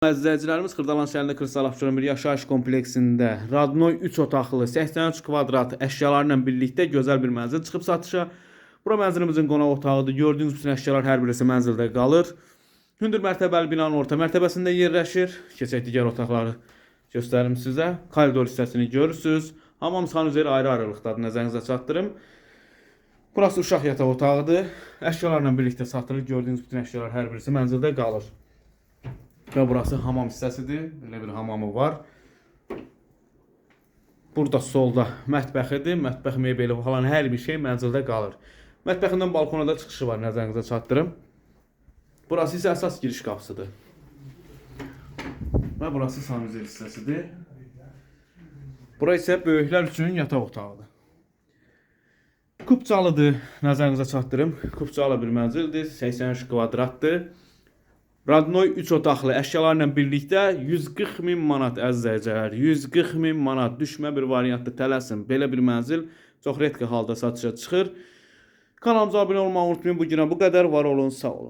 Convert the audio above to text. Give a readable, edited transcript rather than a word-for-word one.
İzləyicilərimiz Xırdalan şəhərində Kristal Abşeron bir yaşayış kompleksində Radnoy 3 otaqlı 83 kvadrat əşyalarla birlikdə gözəl bir mənzil çıxıb satışa. Bura mənzilimizin qonaq otağıdır. Gördüyünüz bütün əşyalar hər birisi mənzildə qalır. Hündür mərtəbəli binanın orta mərtəbəsində yerləşir. Keçək digər otaqları göstərim sizə. Koridor hissəsini görürsünüz. Hamam üzeri ayrı-ayrılıqdadır. Nəzərinizə çatdırım. Burası uşaq yataq otağıdır. Əşyalarla birlikdə satılır. Gördüyünüz bütün əşyalar hər birisi mənzildə qalır. Və burası hamam hissəsidir. Belə bir hamamı var. Burada solda mətbəxidir. Mətbəx mebeli falan hər bir şey mənzildə qalır. Mətbəxindən balkona da çıxışı var. Nəzərinizə çatdırım. Burası isə əsas giriş qapısıdır. Və burası sanuzel hissəsidir. Bura isə böyüklər üçün yataq otağıdır. Kupçalıdır. Nəzərinizə çatdırım. Kupçalı bir mənzildir. 83 kvadratdır. Radnoy 3 otaqlı əşyalarla birlikdə 140.000 manat əzizləyicilər. 140.000 manat düşmə bir variantda tələsin. Belə bir mənzil çox redki halda satışa çıxır. Kanalımıza abunə olmağı unutmayın. Bu günə bu qədər. Var olun, sağ olun.